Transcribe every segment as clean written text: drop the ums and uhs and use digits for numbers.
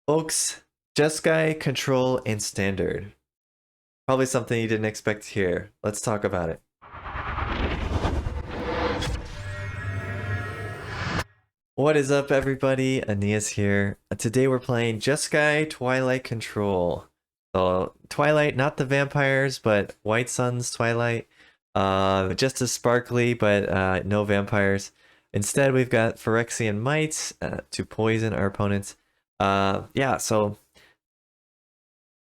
Folks, Jeskai, Control, and Standard. Probably something you didn't expect to hear. Let's talk about it. What is up, everybody? Aeneas here. Today we're playing Jeskai Twilight Control. So, Twilight, not the vampires, but White Sun's Twilight. Just as sparkly, but no vampires. Instead, we've got Phyrexian Mites to poison our opponents. Yeah, so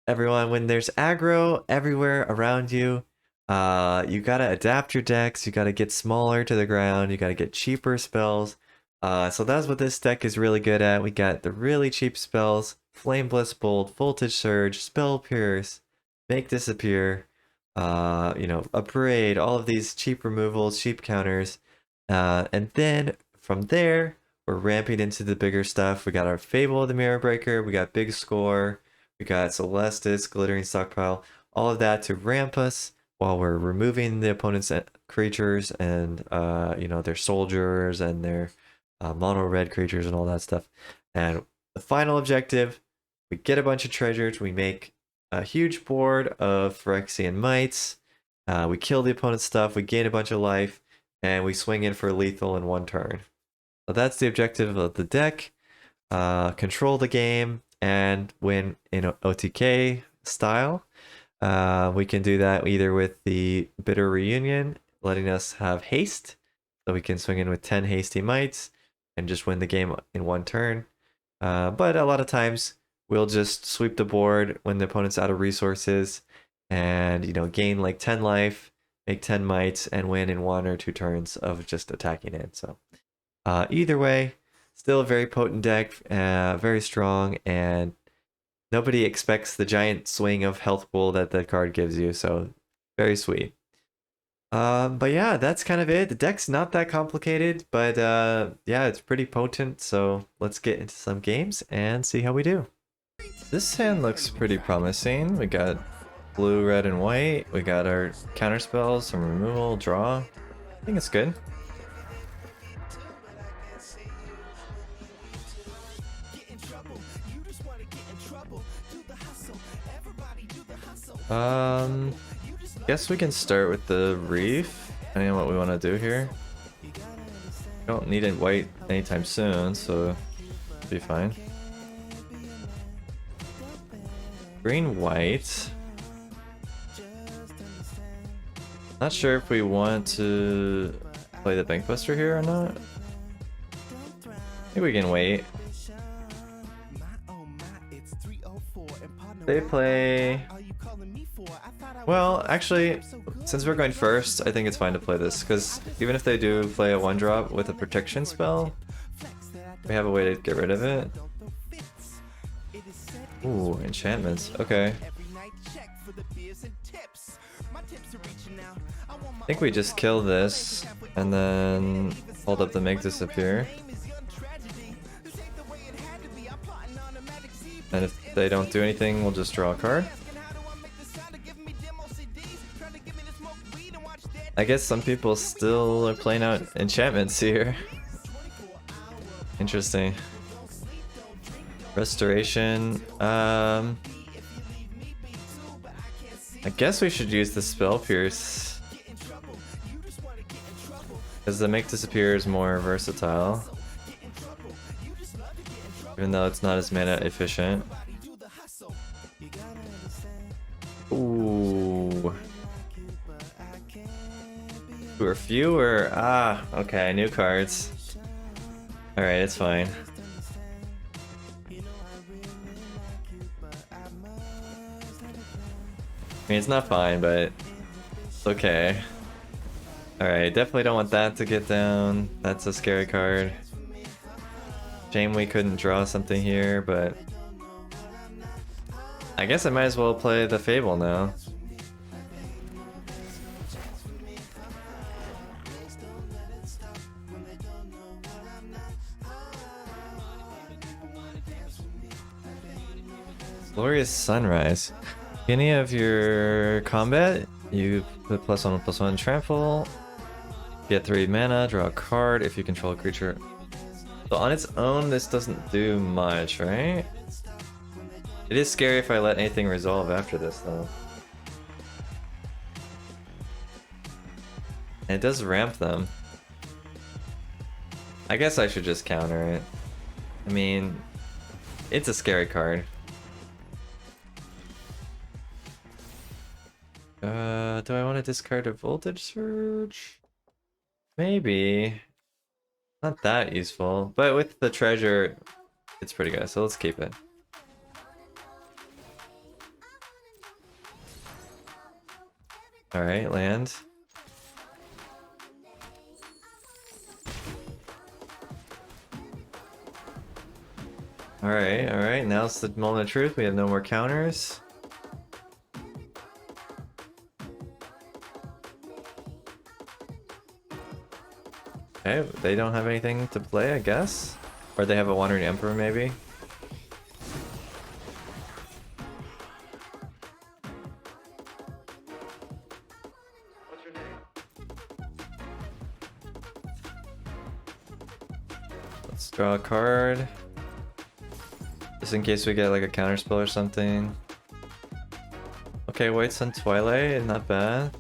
everyone, when there's aggro everywhere around you, you gotta adapt your decks, you gotta get smaller to the ground, you gotta get cheaper spells. So that's what this deck is really good at. We got the really cheap spells: Flame Blast Bolt, Voltage Surge, Spell Pierce, Make Disappear, Upgrade, all of these cheap removals, cheap counters. And then from there, we're ramping into the bigger stuff. We got our Fable of the Mirror Breaker, we got Big Score, we got Celestis, Glittering Stockpile, all of that to ramp us while we're removing the opponent's creatures and their soldiers and their mono red creatures and all that stuff. And the final objective, we get a bunch of treasures, we make a huge board of Phyrexian Mites, we kill the opponent's stuff, we gain a bunch of life, and we swing in for lethal in one turn. So that's the objective of the deck. Control the game and win in OTK style. We can do that either with the Bitter Reunion, letting us have haste, so we can swing in with 10 hasty mites and just win the game in one turn. But a lot of times we'll just sweep the board when the opponent's out of resources and gain like 10 life, make 10 mites, and win in 1 or 2 turns of just attacking it. So either way, still a very potent deck, very strong, and nobody expects the giant swing of health pool that the card gives you, so very sweet. But yeah, that's kind of it. The deck's not that complicated, but yeah, it's pretty potent, so let's get into some games and see how we do. This hand looks pretty promising. We got blue, red, and white. We got our counter spells, some removal, draw. I think it's good. Guess we can start with the reef, depending on what we want to do here. Don't need it white anytime soon, so it'll be fine. Green, white. Not sure if we want to play the Bankbuster here or not. Maybe we can wait. They play... Well, actually, since we're going first, I think it's fine to play this, because even if they do play a 1-drop with a protection spell, we have a way to get rid of it. Ooh, enchantments. Okay. I think we just kill this, and then hold up the Make Disappear. And if they don't do anything, we'll just draw a card. I guess some people still are playing out enchantments here. Interesting. Restoration. I guess we should use the Spell Pierce, because the Make Disappear is more versatile, even though it's not as mana efficient. Ooh. Or fewer? Ah, okay, new cards. Alright, it's fine. I mean, it's not fine, but it's okay. Alright, definitely don't want that to get down. That's a scary card. Shame we couldn't draw something here, but I guess I might as well play the Fable now. Glorious Sunrise. Beginning of your combat, you put +1/+1 trample, get 3 mana, draw a card if you control a creature. So on its own, this doesn't do much, right? It is scary if I let anything resolve after this, though. And it does ramp them. I guess I should just counter it. I mean, it's a scary card. Do I want to discard a Voltage Surge? Maybe. Not that useful, but with the treasure, it's pretty good, so let's keep it. Alright, land. Alright, now's the moment of truth. We have no more counters. Okay, they don't have anything to play, I guess? Or they have a Wandering Emperor, maybe? What's your name? Let's draw a card. Just in case we get like a counterspell or something. Okay, White Sun Twilight, not bad.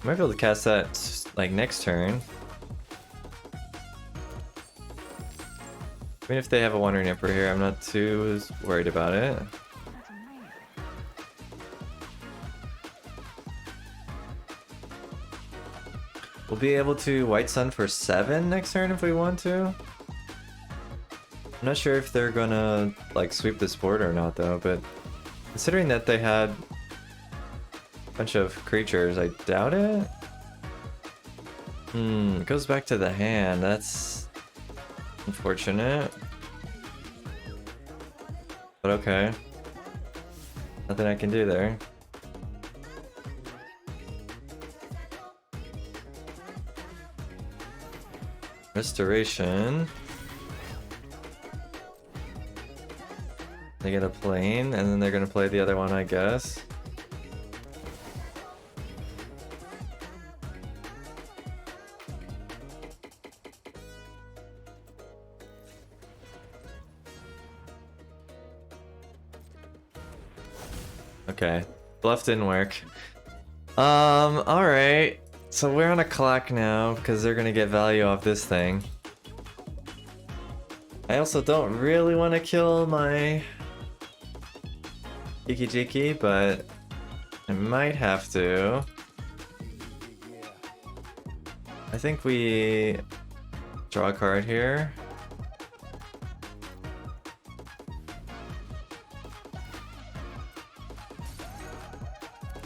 Might be able to cast that like next turn. I mean, if they have a Wandering Emperor here, I'm not too worried about it. We'll be able to White Sun for 7 next turn if we want to. I'm not sure if they're gonna like sweep this board or not though, but considering that they had a bunch of creatures, I doubt it. It goes back to the hand. That's unfortunate. But okay. Nothing I can do there. Restoration. They get a plane, and then they're gonna play the other one, I guess. Okay, bluff didn't work. Alright. So we're on a clock now, because they're gonna get value off this thing. I also don't really want to kill my Jiki Jiki, but I might have to. I think we draw a card here.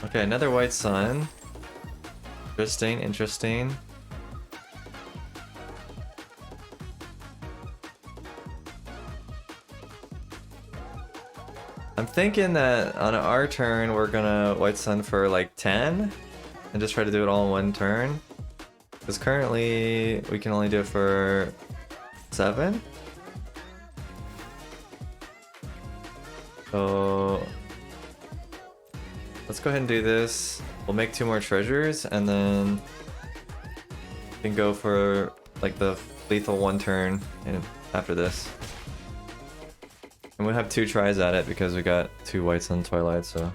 Okay, another White Sun. Interesting, interesting. I'm thinking that on our turn we're gonna White Sun for like 10 and just try to do it all in one turn. Because currently we can only do it for 7. So let's go ahead and do this. We'll make 2 more treasures and then we can go for like the lethal 1 turn and after this. And we'll have 2 tries at it because we got 2 White Sun Twilight, so.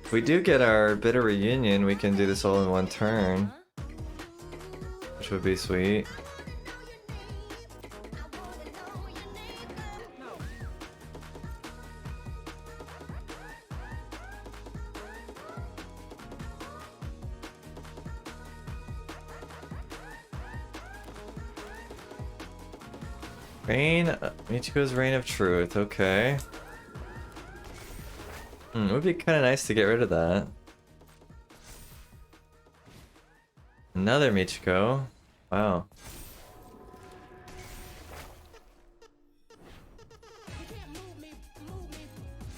If we do get our Bitter Reunion, we can do this all in 1 turn. Which would be sweet. Rain, Michiko's Reign of Truth, okay. It would be kind of nice to get rid of that. Another Michiko. Wow.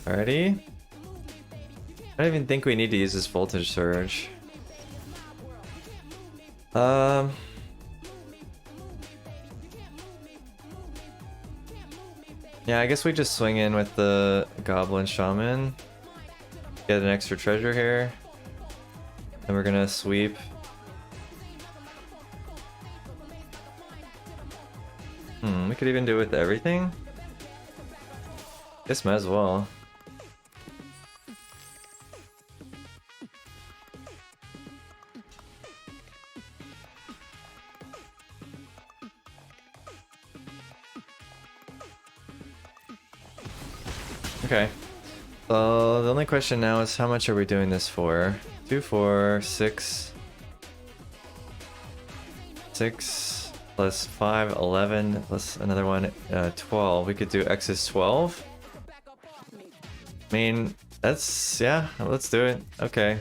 Alrighty. I don't even think we need to use this Voltage Surge. Yeah, I guess we just swing in with the Goblin Shaman. Get an extra treasure here. And we're gonna sweep. We could even do it with everything. Guess might as well. Okay. So the only question now is how much are we doing this for? 2, 4, 6. 6 plus 5, 11 plus another one, 12. We could do X is 12. I mean, that's, yeah, let's do it. Okay.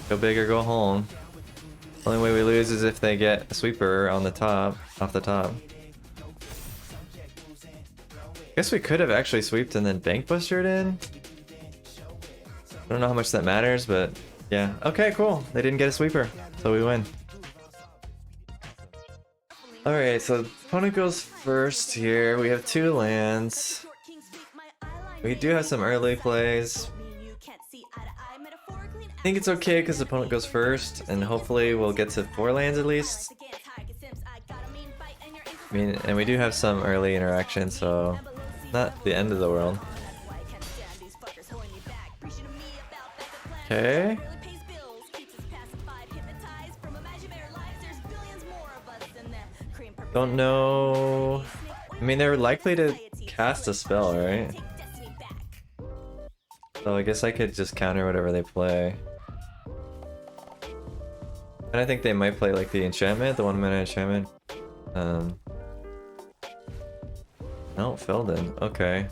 Go big or go home. Only way we lose is if they get a sweeper on the top, off the top. Guess we could have actually sweeped and then bank bustered in. I don't know how much that matters, but yeah. Okay, cool. They didn't get a sweeper, so we win. Alright, so opponent goes first here. We have 2 lands. We do have some early plays. I think it's okay because the opponent goes first, and hopefully we'll get to 4 lands at least. I mean, and we do have some early interaction, so not the end of the world. Okay. Don't know. I mean, they're likely to cast a spell, right? So I guess I could just counter whatever they play. And I think they might play like the enchantment, the 1-mana enchantment. No, Felden. Okay.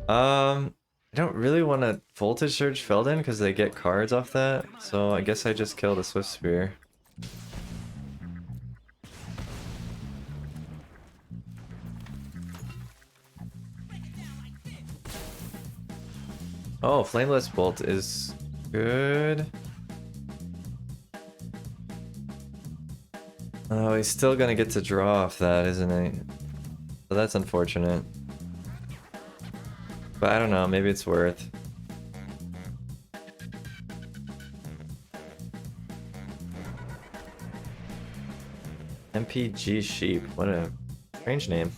I don't really want to Voltage Surge Felden because they get cards off that. So I guess I just kill the Swift Spear. Oh, Flameless Bolt is good. Oh, he's still gonna get to draw off that, isn't he? So that's unfortunate. But I don't know, maybe it's worth. MTG Sheep, what a strange name.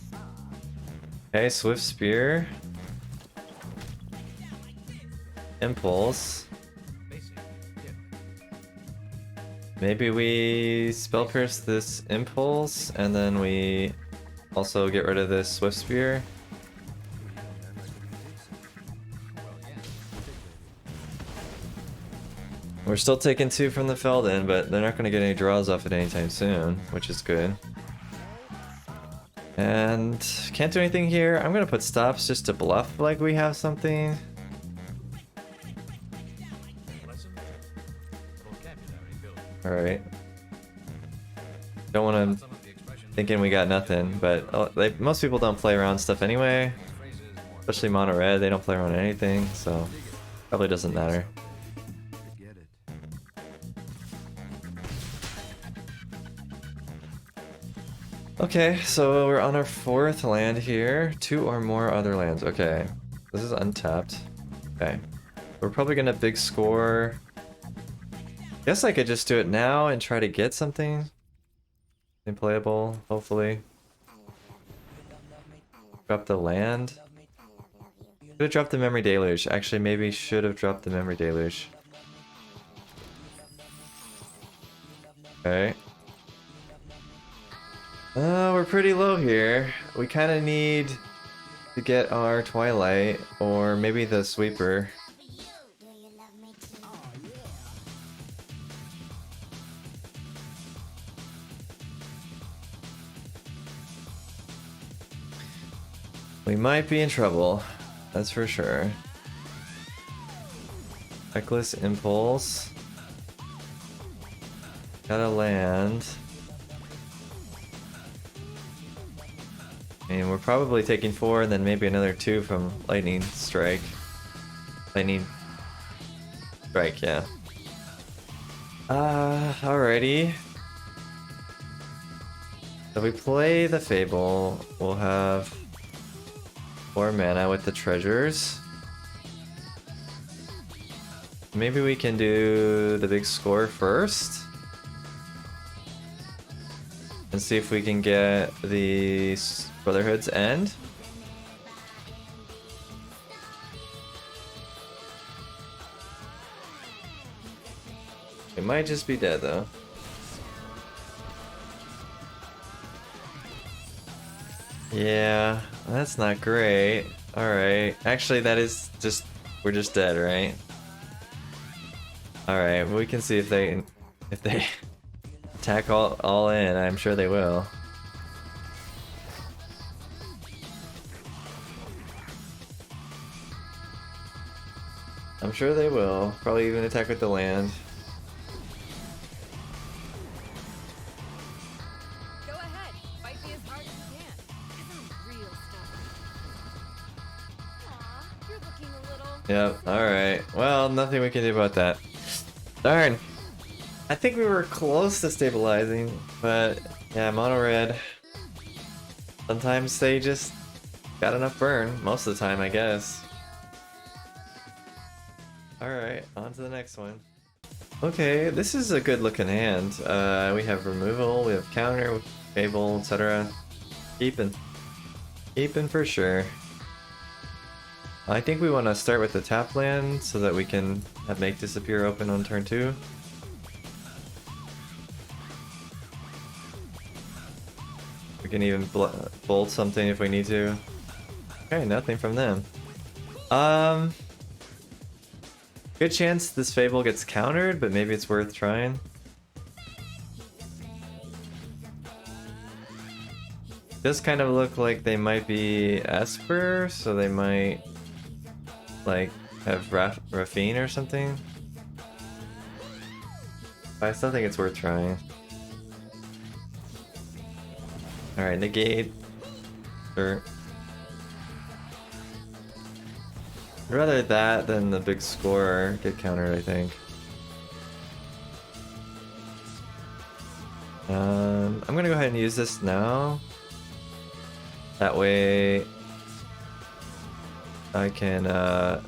Okay, Swift Spear. Impulse. Maybe we Spell Pierce this Impulse, and then we also get rid of this Swift Spear. We're still taking 2 from the Felden, but they're not going to get any draws off it anytime soon, which is good. And can't do anything here. I'm going to put stops just to bluff like we have something. Alright. Don't want to thinking we got nothing, but most people don't play around stuff anyway. Especially mono red, they don't play around anything, so probably doesn't matter. Okay, so we're on our 4th land here. 2 or more other lands. Okay, this is untapped. Okay, we're probably gonna big score. Guess I could just do it now and try to get something playable, hopefully. Drop the land. Should have dropped the Memory Deluge. Actually, maybe should have dropped the Memory Deluge. Okay. We're pretty low here. We kind of need to get our Twilight, or maybe the Sweeper. We might be in trouble, that's for sure. Decklists Impulse. Gotta land. I mean, we're probably taking 4 and then maybe another 2 from Lightning Strike. Lightning Strike, yeah. Alrighty. So we play the Fable, we'll have 4 mana with the treasures. Maybe we can do the big score first. And see if we can get the Brotherhood's End. It might just be dead though. Yeah, that's not great. Alright. Actually, that is just... we're just dead, right? Alright, we can see if they attack all in. I'm sure they will. I'm sure they will. Probably even attack with the land. Go ahead, fight me as hard as you can. This is real stuff. Aw, you're looking a little... Yep, alright. Well, nothing we can do about that. Darn. I think we were close to stabilizing, but yeah, mono red. Sometimes they just got enough burn. Most of the time, I guess. Alright, on to the next one. Okay, this is a good looking hand. We have removal, we have counter, fable, etc. Keeping. Keeping for sure. I think we want to start with the tap land so that we can have make disappear open on turn 2. We can even bolt something if we need to. Okay, nothing from them. Good chance this Fable gets countered, but maybe it's worth trying. Does kind of look like they might be Esper, so they might like have Raffine or something. But I still think it's worth trying. Alright, negate. Sure. I'd rather that than the big score get countered, I think. I'm gonna go ahead and use this now. That way I can not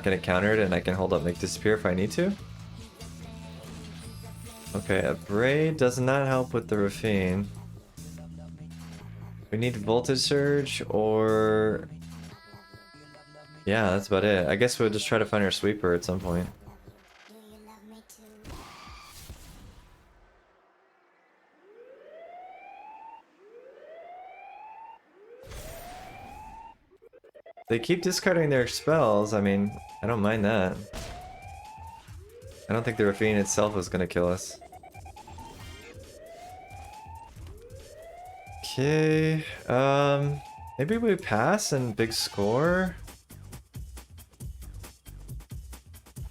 get it countered and I can hold up make disappear if I need to. Okay, a braid does not help with the Raffine. We need voltage surge or... yeah, that's about it. I guess we'll just try to find our sweeper at some point. They keep discarding their spells. I mean, I don't mind that. I don't think the Raffine itself is gonna kill us. Okay, maybe we pass and big score?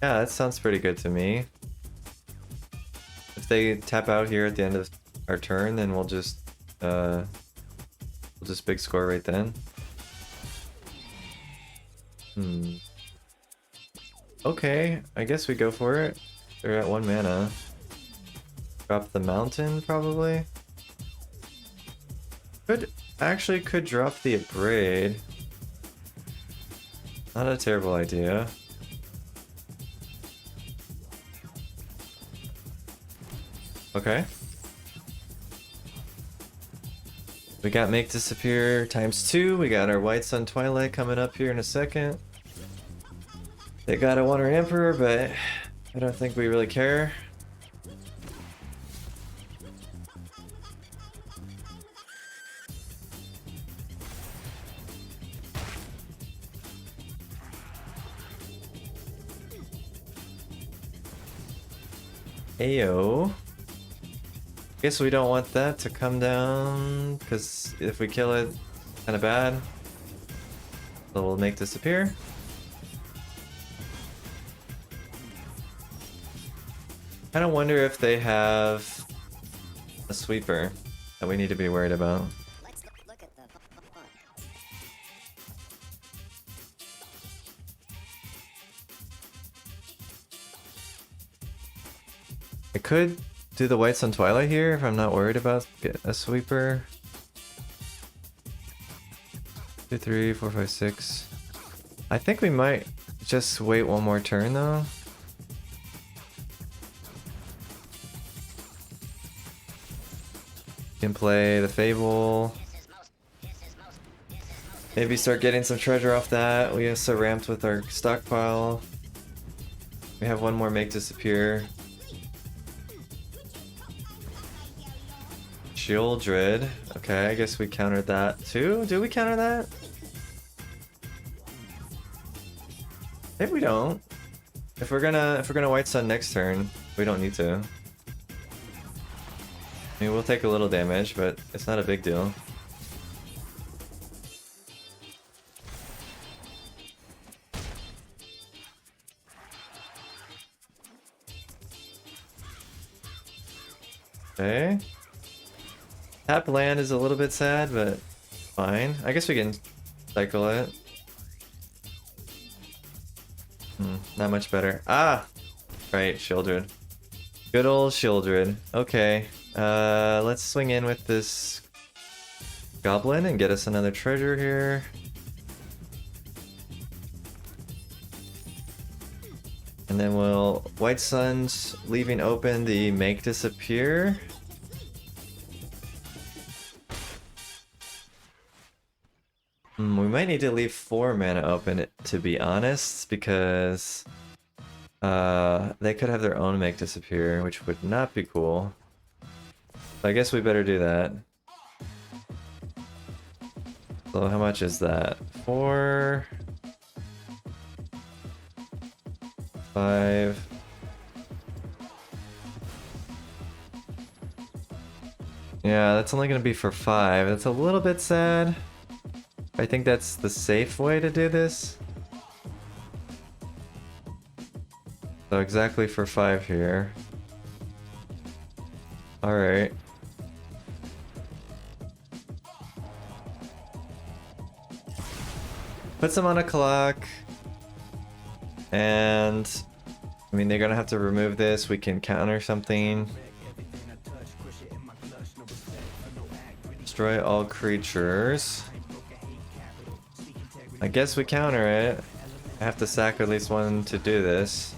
Yeah, that sounds pretty good to me. If they tap out here at the end of our turn, then we'll just big score right then. Okay, I guess we go for it. They're at 1 mana. Drop the mountain, probably. Could drop the Abrade. Not a terrible idea. Okay. We got Make Disappear ×2. We got our White Sun Twilight coming up here in a second. They got a Wonder Emperor, but I don't think we really care. Ayo. Guess we don't want that to come down, because if we kill it, kind of bad. So we'll make disappear. I kind of wonder if they have a sweeper that we need to be worried about. Let's look at the font. I could do the White Sun Twilight here if I'm not worried about a sweeper. 2, 3, 4, 5, 6. I think we might just wait one more turn though. Can play the Fable. Maybe start getting some treasure off that. We also ramped with our stockpile. We have one more make disappear. Shieldred. Okay, I guess we countered that too. Do we counter that? Maybe we don't. If we're gonna White Sun next turn, we don't need to. I mean, we'll take a little damage, but it's not a big deal. Okay. Tap land is a little bit sad, but fine. I guess we can cycle it. Not much better. Ah! Right, Shieldred. Good old Shieldred. Okay. Let's swing in with this Goblin and get us another treasure here. And then we'll White Sun's leaving open the make disappear. We might need to leave 4 mana open, to be honest, because they could have their own make disappear, which would not be cool. So I guess we better do that. So how much is that? 4... 5... Yeah, that's only gonna be for 5. That's a little bit sad. I think that's the safe way to do this. So exactly for 5 here. Alright. Put some on a clock. And I mean, they're gonna have to remove this. We can counter something. Destroy all creatures. I guess we counter it. I have to sack at least one to do this.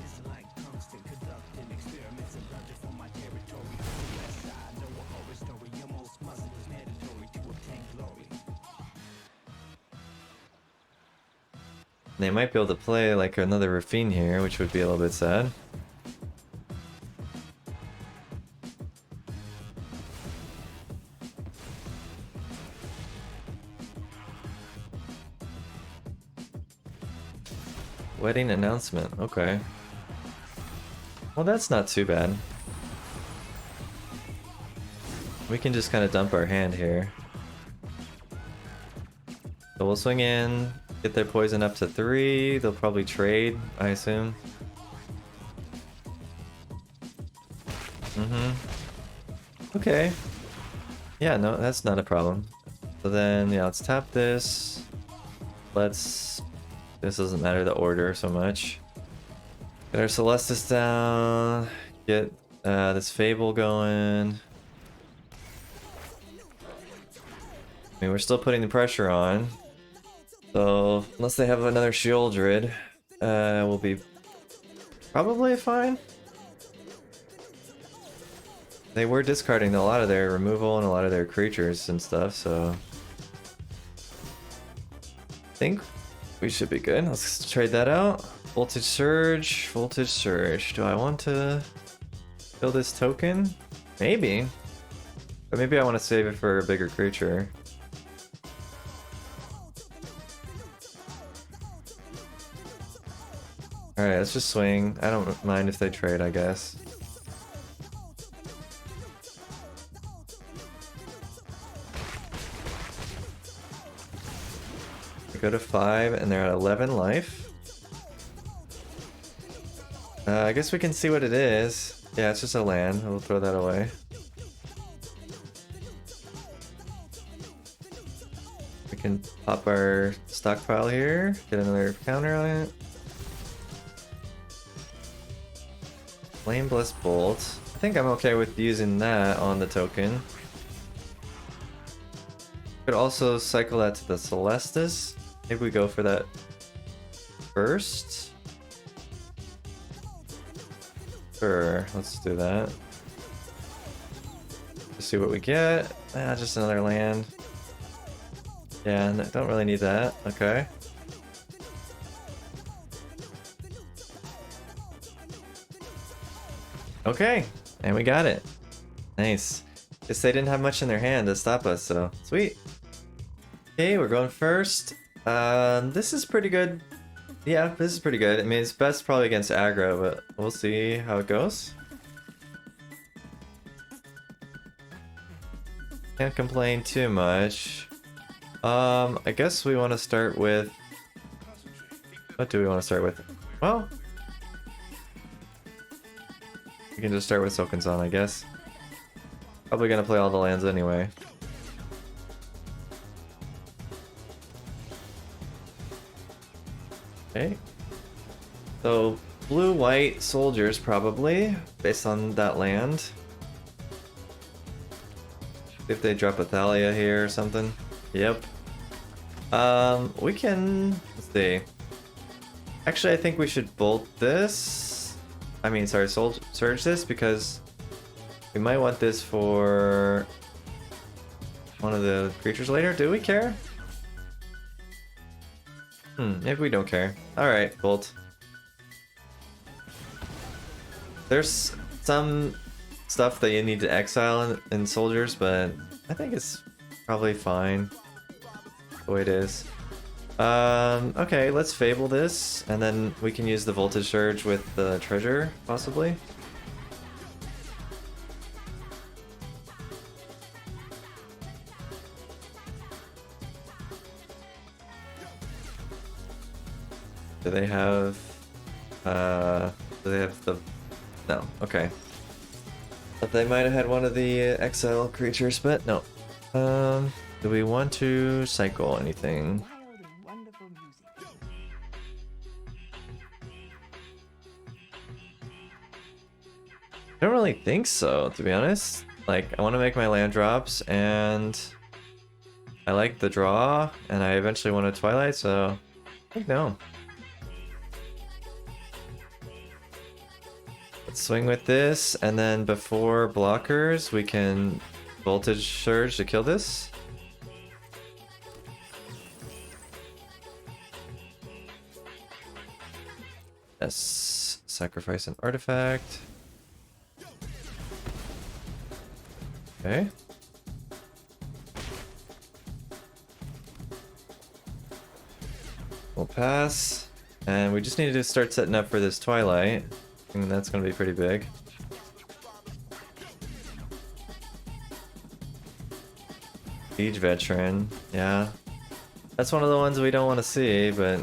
They might be able to play like another Raffine here, which would be a little bit sad. Wedding announcement, okay. Well, that's not too bad. We can just kind of dump our hand here. So we'll swing in, get their poison up to 3. They'll probably trade, I assume. Okay. Yeah, no, that's not a problem. So then, yeah, let's tap this. This doesn't matter the order so much. Get our Celestis down. Get this Fable going. I mean, we're still putting the pressure on. So, unless they have another Shieldred, we'll be probably fine. They were discarding a lot of their removal and a lot of their creatures and stuff, so... I think we should be good. Let's trade that out. Voltage Surge, Voltage Surge. Do I want to kill this token? Maybe. But maybe I want to save it for a bigger creature. Alright, let's just swing. I don't mind if they trade, I guess. We go to 5 and they're at 11 life. I guess we can see what it is. Yeah, it's just a land. We'll throw that away. We can pop our stockpile here, get another counter on it. Flame Blessed Bolt. I think I'm okay with using that on the token. Could also cycle that to the Celestis. Maybe we go for that first. Sure, let's do that. Let's see what we get. Ah, just another land. Yeah, don't really need that. Okay. Okay, and we got it. Nice. Guess they didn't have much in their hand to stop us, so sweet. Okay, we're going first. This is pretty good. Yeah, this is pretty good. I mean, it's best probably against aggro, but we'll see how it goes. Can't complain too much. I guess we want to start with... What do we want to start with? Well... We can just start with Silkenson, I guess. Probably gonna play all the lands anyway. Okay. So, blue-white soldiers, probably, based on that land. If they drop a Thalia here or something. Yep. We can... Let's see. Actually, I think we should bolt this. I mean, sorry, surge this, because we might want this for one of the creatures later. Do we care? Maybe we don't care. Alright, bolt. There's some stuff that you need to exile in soldiers, but I think it's probably fine the way it is. Okay, let's Fable this, and then we can use the Voltage Surge with the treasure, possibly. Do they have... do they have the... No, okay. But they might have had one of the exile creatures, but no. Do we want to cycle anything? I don't really think so, to be honest. Like, I want to make my land drops, and I like the draw, and I eventually want a Twilight, so I think no. Let's swing with this, and then before blockers, we can Voltage Surge to kill this. Yes, sacrifice an artifact. Okay. We'll pass. And we just need to start setting up for this Twilight. And that's going to be pretty big. Siege Veteran. Yeah. That's one of the ones we don't want to see, but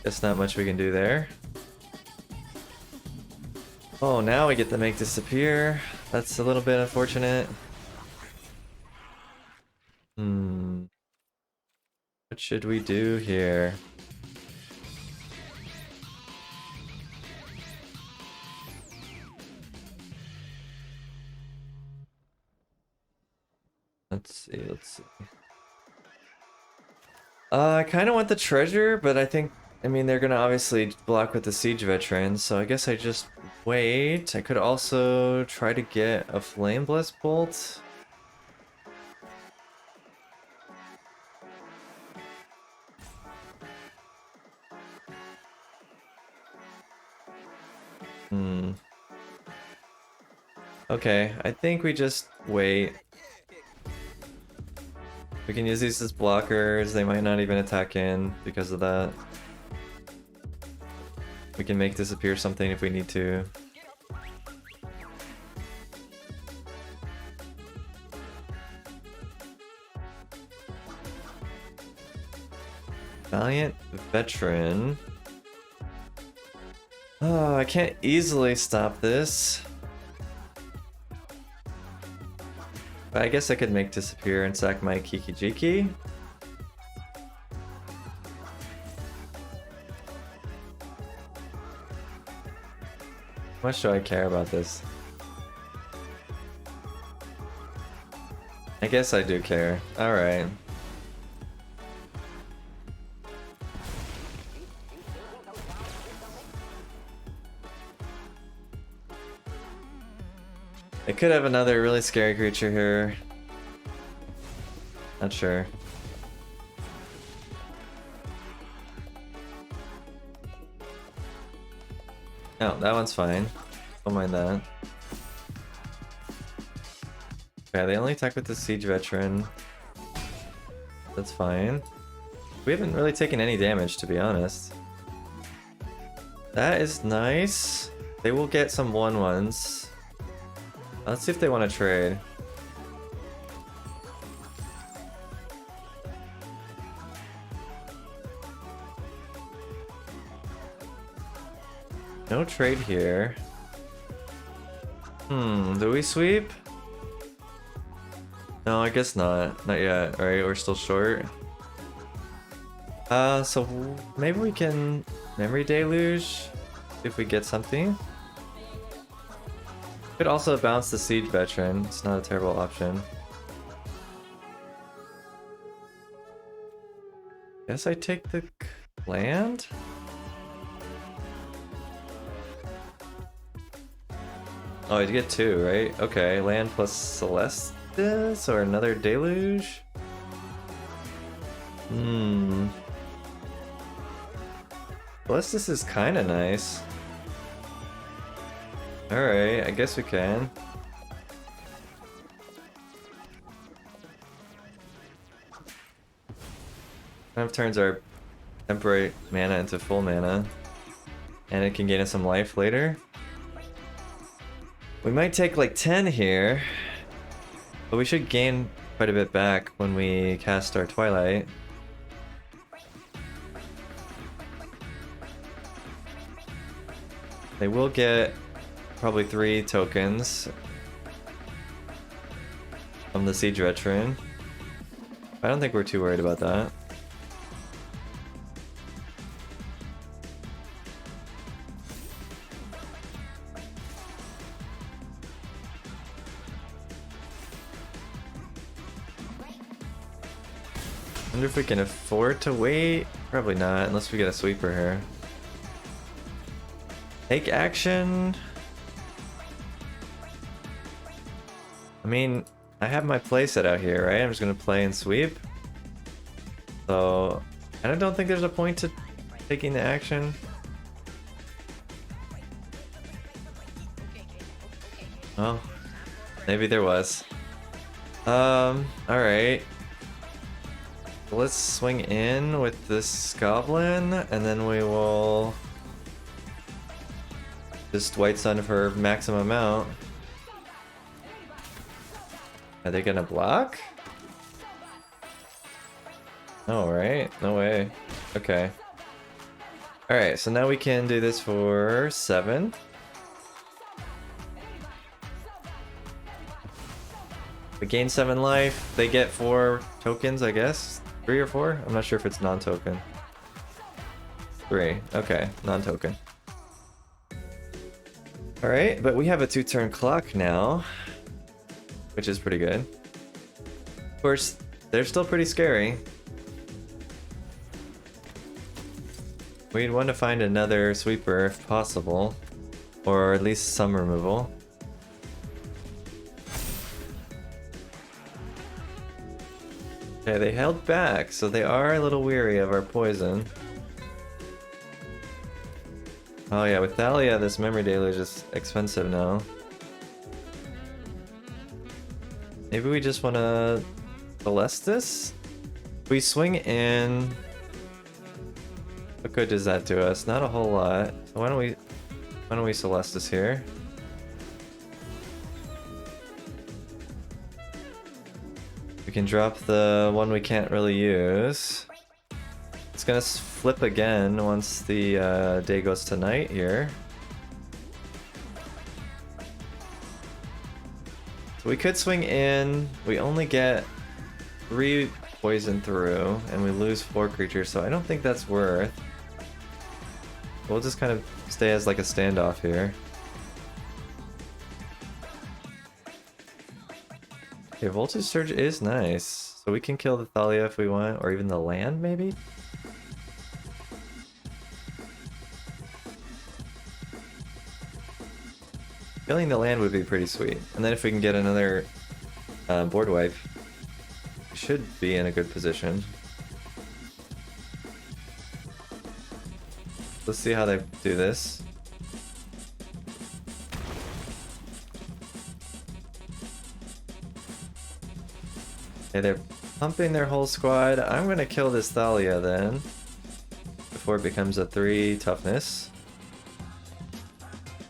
there's not much we can do there. Oh, now we get to make disappear. That's a little bit unfortunate. What should we do here? Let's see. I kind of want the treasure, but I mean, they're gonna obviously block with the Siege Veteran, so I guess I just wait. I could also try to get a Flame Blessed Bolt. Okay, I think we just wait. We can use these as blockers. They might not even attack in because of that. We can make disappear something if we need to. Valiant Veteran. Oh, I can't easily stop this. But I guess I could make disappear and sack my Kiki Jiki. How much do I care about this? I guess I do care. Alright. They could have another really scary creature here. Not sure. No, that one's fine. Don't mind that. Okay, they only attack with the Siege Veteran. That's fine. We haven't really taken any damage, to be honest. That is nice. They will get some 1/1s. Let's see if they want to trade. No trade here. Do we sweep? No, I guess not. Not yet. Alright, we're still short. So maybe we can Memory Deluge? See if we get something. Could also bounce the Siege Veteran. It's not a terrible option. Guess I take the land? Oh, you get 2, right? Okay, land plus Celestis or another Deluge? Celestis is kinda nice. Alright, I guess we can. Kind of turns our temporary mana into full mana. And it can gain us some life later. We might take like 10 here. But we should gain quite a bit back when we cast our Twilight. They will get probably 3 tokens from the Siege Veteran. I don't think we're too worried about that. I wonder if we can afford to wait? Probably not, unless we get a sweeper here. Take action. I mean, I have my playset out here, right? I'm just gonna play and sweep. So, I don't think there's a point to taking the action. Oh, maybe there was. Alright. Let's swing in with this goblin, and then we will just White Sun for maximum amount. Are they gonna block? Oh, right? No way. Okay. Alright, so now we can do this for 7. We gain 7 life. They get 4 tokens, I guess. 3 or 4? I'm not sure if it's non-token. 3. Okay, non-token. Alright, but we have a 2-turn clock now, which is pretty good. Of course, they're still pretty scary. We'd want to find another sweeper if possible, or at least some removal. Okay, they held back, so they are a little weary of our poison. Oh yeah, with Thalia, this Memory Deluge is expensive now. Maybe we just want to Celestis? We swing in. What good does that do us? Not a whole lot. So why don't we Celestis here? We can drop the one we can't really use. It's gonna flip again once the day goes to night here. So we could swing in. We only get 3 poison through, and we lose 4 creatures, so I don't think that's worth. We'll just kind of stay as like a standoff here. Okay, Voltage Surge is nice. So we can kill the Thalia if we want, or even the land, maybe? Killing the land would be pretty sweet. And then if we can get another board wipe, we should be in a good position. Let's see how they do this. Okay, they're pumping their whole squad. I'm gonna kill this Thalia then, before it becomes a 3 toughness.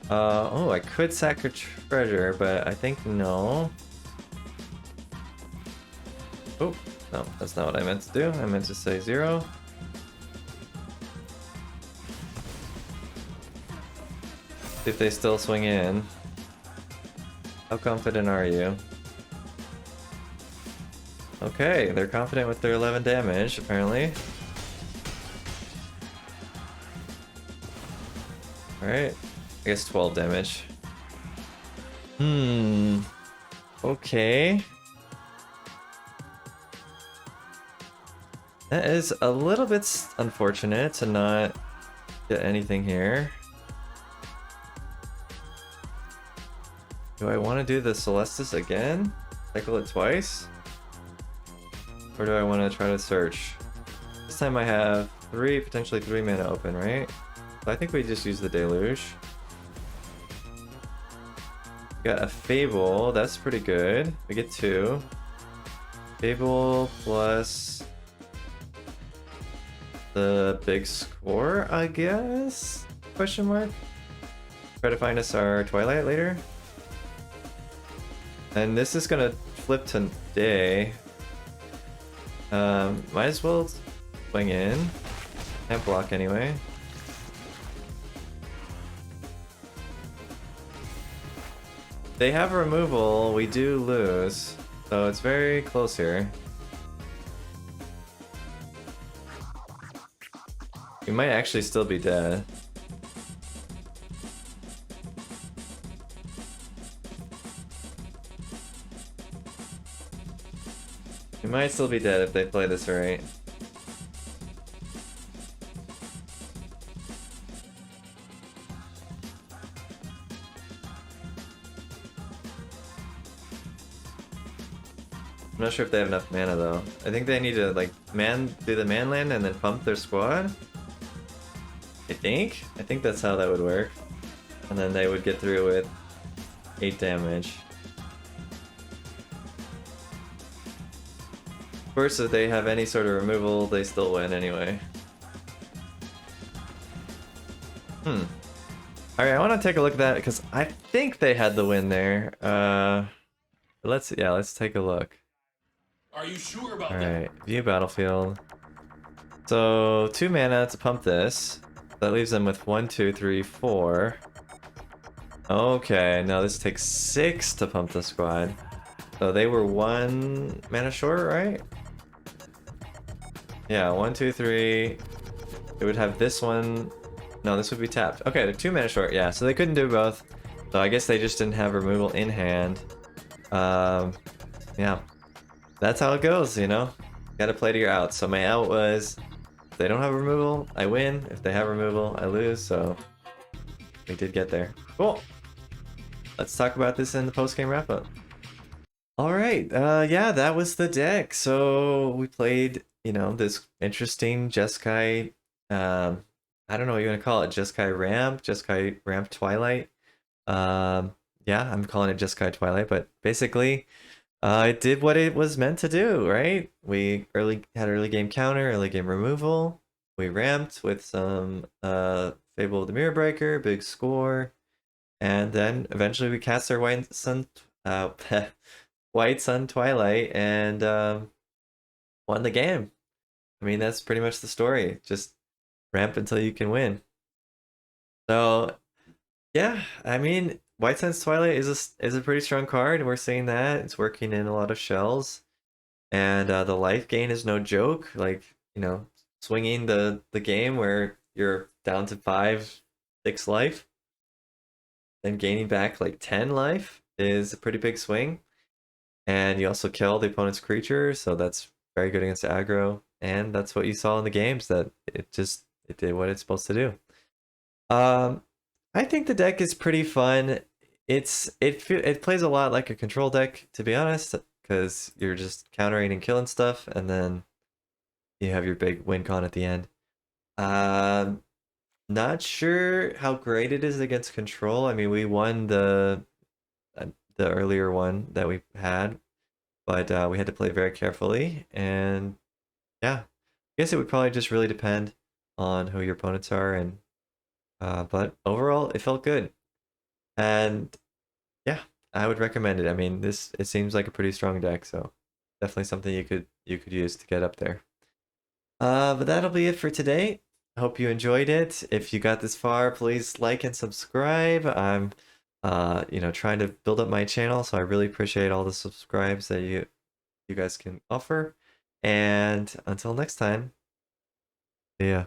Oh, I could sack a treasure, but I think no. Oh, no, that's not what I meant to do. I meant to say 0. See if they still swing in. How confident are you? Okay, they're confident with their 11 damage, apparently. Alright, I guess 12 damage. Okay. That is a little bit unfortunate to not get anything here. Do I want to do the Celestis again? Cycle it twice? Or do I want to try to search? This time I have potentially 3 mana open, right? So I think we just use the Deluge. Got a Fable, that's pretty good. We get 2. Fable plus the big score, I guess? Question mark? Try to find us our Twilight later. And this is gonna flip to day. Might as well swing in. Can't block anyway. They have removal, we do lose. So it's very close here. We might actually still be dead. We might still be dead if they play this right. I'm not sure if they have enough mana though. I think they need to like do the man land and then pump their squad. I think that's how that would work. And then they would get through with 8 damage. Of course, if they have any sort of removal, they still win anyway. Alright, I want to take a look at that because I think they had the win there. Let's take a look. Are you sure about that? Alright, view battlefield. So 2 mana to pump this. That leaves them with 1, 2, 3, 4. Okay, now this takes 6 to pump the squad. So they were 1 mana short, right? Yeah, 1, 2, 3. It would have this one. No, this would be tapped. Okay, they're 2 mana short, yeah, so they couldn't do both. So I guess they just didn't have removal in hand. Yeah. That's how it goes, you know? Gotta play to your outs. So my out was, if they don't have removal, I win. If they have removal, I lose, so we did get there. Cool. Let's talk about this in the post-game wrap-up. Alright, yeah, that was the deck. So we played, you know, this interesting Jeskai, I don't know what you want to call it, Jeskai Ramp Twilight. Yeah, I'm calling it Jeskai Twilight, but basically, it did what it was meant to do, right? We had early game counter, early game removal. We ramped with some Fable of the Mirror Breaker, big score, and then eventually we cast our White Sun Twilight and won the game. I mean, that's pretty much the story. Just ramp until you can win. So yeah, I mean, White Sun's Twilight is a pretty strong card. We're seeing that it's working in a lot of shells, and the life gain is no joke. Like, you know, swinging the game where you're down to 5, 6 life, then gaining back like 10 life is a pretty big swing. and you also kill the opponent's creature, so that's very good against aggro. And that's what you saw in the games, that it did what it's supposed to do. I think the deck is pretty fun. It plays a lot like a control deck, to be honest, because you're just countering and killing stuff, and then you have your big win con at the end. Not sure how great it is against control. I mean, we won the earlier one that we had, but we had to play very carefully. And yeah, I guess it would probably just really depend on who your opponents are, and but overall, it felt good. And yeah, I would recommend it. I mean, it seems like a pretty strong deck, so definitely something you could use to get up there. But that'll be it for today. I hope you enjoyed it. If you got this far, please like and subscribe. I'm trying to build up my channel, so I really appreciate all the subscribes that you guys can offer. And until next time, see ya.